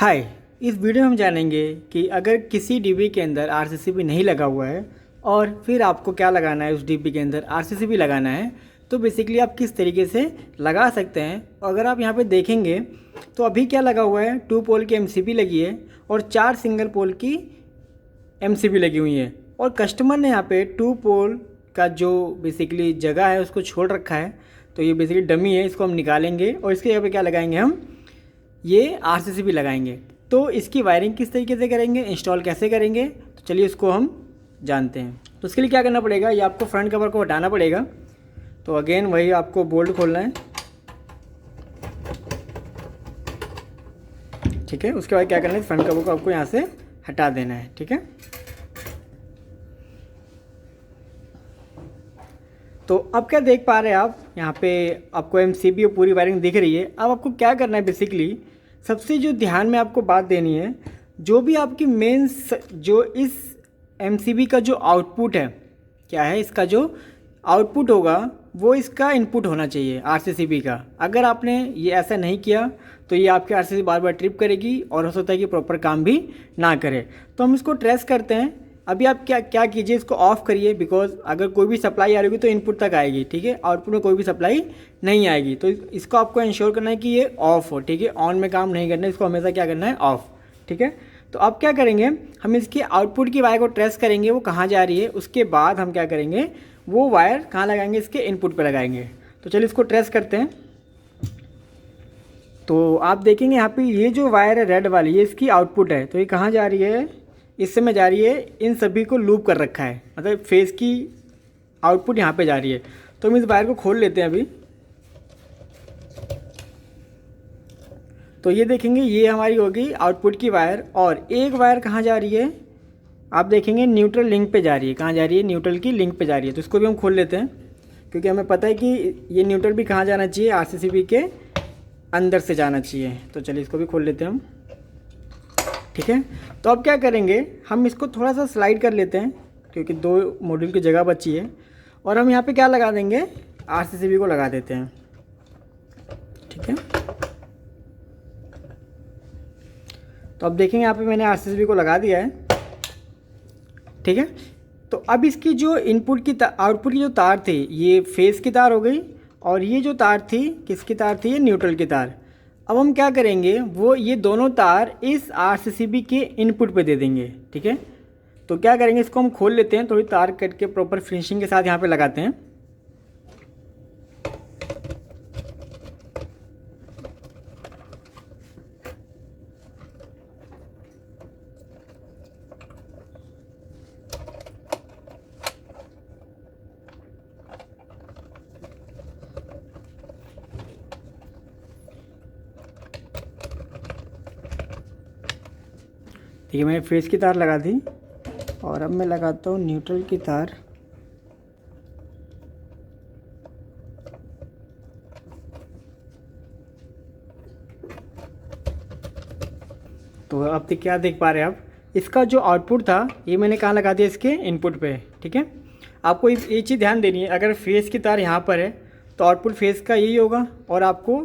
हाय। इस वीडियो में हम जानेंगे कि अगर किसी डीबी के अंदर आरसीसीबी नहीं लगा हुआ है और फिर आपको क्या लगाना है, उस डीबी के अंदर आरसीसीबी लगाना है तो बेसिकली आप किस तरीके से लगा सकते हैं। अगर आप यहाँ पे देखेंगे तो अभी क्या लगा हुआ है, 2 पोल की एमसीबी लगी है और 4 सिंगल पोल की एमसीबी लगी हुई है और कस्टमर ने यहाँ पे 2 पोल का जो बेसिकली जगह है उसको छोड़ रखा है। तो ये बेसिकली डमी है, इसको हम निकालेंगे और इसके जगह पे क्या लगाएंगे, हम ये आरसीसीबी लगाएंगे। तो इसकी वायरिंग किस तरीके से करेंगे, इंस्टॉल कैसे करेंगे, तो चलिए इसको हम जानते हैं। तो उसके लिए क्या करना पड़ेगा, ये आपको फ्रंट कवर को हटाना पड़ेगा। तो अगेन वही आपको बोल्ट खोलना है, ठीक है। उसके बाद क्या करना है, फ्रंट कवर को आपको यहाँ से हटा देना है, ठीक है। तो अब क्या देख पा रहे हैं आप, यहाँ पे आपको एमसीबी और पूरी वायरिंग दिख रही है। अब आपको क्या करना है, बेसिकली सबसे जो ध्यान में आपको बात देनी है, जो भी आपकी मेन जो इस एमसीबी का जो आउटपुट है, क्या है इसका जो आउटपुट होगा वो इसका इनपुट होना चाहिए आरसीसीबी का। अगर आपने ये ऐसा नहीं किया तो ये आपकी आरसीसीबी बार बार ट्रिप करेगी और हो सकता है कि प्रॉपर काम भी ना करे। तो हम इसको ट्रेस करते हैं। अभी आप क्या कीजिए, इसको ऑफ़ करिए, बिकॉज अगर कोई भी सप्लाई आ रही होगी तो इनपुट तक आएगी, ठीक है। आउटपुट में कोई भी सप्लाई नहीं आएगी। तो इसको आपको इंश्योर करना है कि ये ऑफ हो, ठीक है। ऑन में काम नहीं करना है, इसको हमेशा क्या करना है, ऑफ, ठीक है। तो अब क्या करेंगे, हम इसकी आउटपुट की वायर को ट्रेस करेंगे, वो कहाँ जा रही है। उसके बाद हम क्या करेंगे, वो वायर कहाँ लगाएंगे, इसके इनपुट पर लगाएंगे। तो चलिए इसको ट्रेस करते हैं। तो आप देखेंगे यहाँ पे ये जो वायर है रेड वाली, ये इसकी आउटपुट है। तो ये कहाँ जा रही है, इस समय जा रही है, इन सभी को लूप कर रखा है, मतलब फेस की आउटपुट यहाँ पे जा रही है। तो हम इस वायर को खोल लेते हैं अभी। तो ये देखेंगे, ये हमारी होगी आउटपुट की वायर। और एक वायर कहाँ जा रही है, आप देखेंगे न्यूट्रल लिंक पे जा रही है। कहाँ जा रही है, न्यूट्रल की लिंक पे जा रही है। तो इसको भी हम खोल लेते हैं, क्योंकि हमें पता है कि ये न्यूट्रल भी कहाँ जाना चाहिए, आरसीसीबी के अंदर से जाना चाहिए। तो चलिए इसको भी खोल लेते हैं हम, ठीक है। तो अब क्या करेंगे, हम इसको थोड़ा सा स्लाइड कर लेते हैं, क्योंकि 2 मॉड्यूल की जगह बची है। और हम यहाँ पे क्या लगा देंगे, आरसीसीबी को लगा देते हैं, ठीक है। तो अब देखेंगे यहाँ पे मैंने आरसीसीबी को लगा दिया है, ठीक है। तो अब इसकी जो इनपुट की आउटपुट की जो तार थी, ये फेस की तार हो गई, और ये जो तार थी किसकी तार थी, ये न्यूट्रल की तार। अब हम क्या करेंगे, वो ये दोनों तार इस आरसीसीबी के इनपुट पे दे देंगे, ठीक है। तो क्या करेंगे, इसको हम खोल लेते हैं, थोड़ी तार कट के प्रॉपर फिनिशिंग के साथ यहाँ पे लगाते हैं। ठीक है, मैंने फेस की तार लगा दी और अब मैं लगाता हूँ न्यूट्रल की तार। तो अब तक क्या देख पा रहे हैं आप, इसका जो आउटपुट था ये मैंने कहाँ लगा दिया, इसके इनपुट पे, ठीक है। आपको ये चीज़ ध्यान देनी है, अगर फेस की तार यहाँ पर है तो आउटपुट फेस का यही होगा, और आपको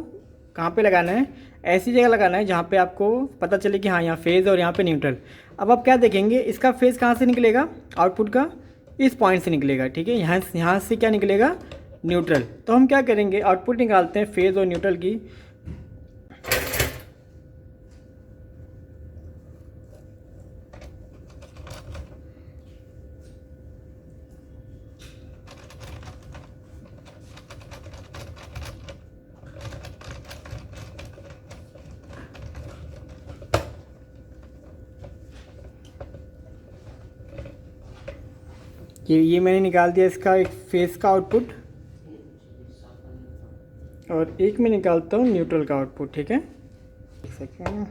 कहाँ पे लगाना है, ऐसी जगह लगाना है जहाँ पे आपको पता चले कि हाँ यहाँ फेज़ और यहाँ पे न्यूट्रल। अब आप क्या देखेंगे, इसका फेज़ कहाँ से निकलेगा, आउटपुट का इस पॉइंट से निकलेगा, ठीक है। यहाँ से क्या निकलेगा, न्यूट्रल। तो हम क्या करेंगे, आउटपुट निकालते हैं फेज़ और न्यूट्रल की। ये मैंने निकाल दिया इसका एक फेस का आउटपुट, और एक मैं निकालता हूँ न्यूट्रल का आउटपुट, ठीक है। एक सेकेंड,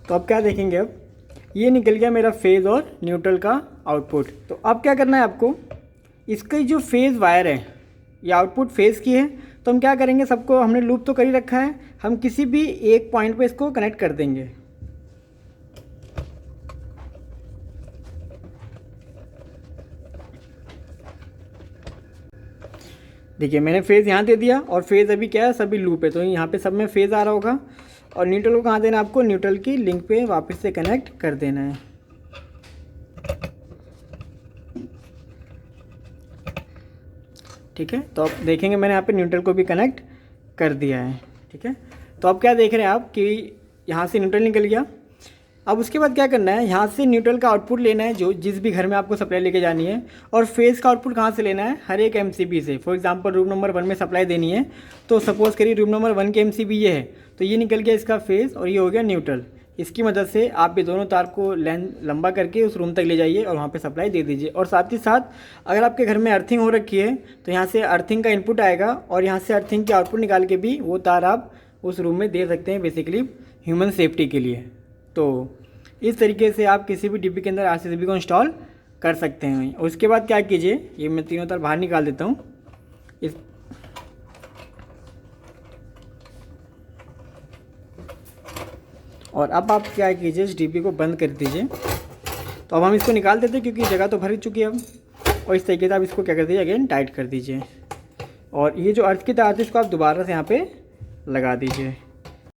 तो अब क्या देखेंगे, अब ये निकल गया मेरा फेज़ और न्यूट्रल का आउटपुट। तो अब क्या करना है आपको, इसकी जो फेज़ वायर है ये आउटपुट फेज़ की है, तो हम क्या करेंगे, सबको हमने लूप तो कर ही रखा है, हम किसी भी एक पॉइंट पे इसको कनेक्ट कर देंगे। देखिए मैंने फेज़ यहाँ दे दिया और फेज़ अभी क्या है, सभी लूप है, तो यहाँ पे सब में फेज़ आ रहा होगा। और न्यूट्रल को कहाँ देना है आपको, न्यूट्रल की लिंक पे वापस से कनेक्ट कर देना है। ठीक है, तो आप देखेंगे मैंने यहाँ पे न्यूट्रल को भी कनेक्ट कर दिया है। ठीक है, तो अब क्या देख रहे हैं आप कि यहाँ से न्यूट्रल निकल गया। अब उसके बाद क्या करना है, यहाँ से न्यूट्रल का आउटपुट लेना है जो जिस भी घर में आपको सप्लाई लेके जानी है, और फेज़ का आउटपुट कहाँ से लेना है, हर एक एमसीबी से। फॉर एग्जांपल रूम नंबर 1 में सप्लाई देनी है, तो सपोज़ करिए रूम नंबर 1 के एमसीबी ये है, तो ये निकल गया इसका फेज़ और ये हो गया न्यूट्रल। इसकी मदद से आप ये दोनों तार को लंबा करके उस रूम तक ले जाइए और वहाँ पे सप्लाई दे दीजिए। और साथ ही साथ अगर आपके घर में अर्थिंग हो रखी है तो यहाँ से अर्थिंग का इनपुट आएगा और यहाँ से अर्थिंग के आउटपुट निकाल के भी वो तार आप उस रूम में दे सकते हैं, बेसिकली ह्यूमन सेफ्टी के लिए। तो इस तरीके से आप किसी भी डिब्बे के अंदर आरसीसीबी को इंस्टॉल कर सकते हैं। उसके बाद क्या कीजिए, ये मैं तीनों तार बाहर निकाल देता हूँ इस और अब आप क्या कीजिए, इस डिब्बे को बंद कर दीजिए। तो अब हम इसको निकाल देते हैं क्योंकि जगह तो भर चुकी है अब। और इस तरीके से आप इसको क्या कर दीजिए, अगेन टाइट कर दीजिए। और ये जो अर्थ की तार थी इसको आप दोबारा से यहाँ पे लगा दीजिए।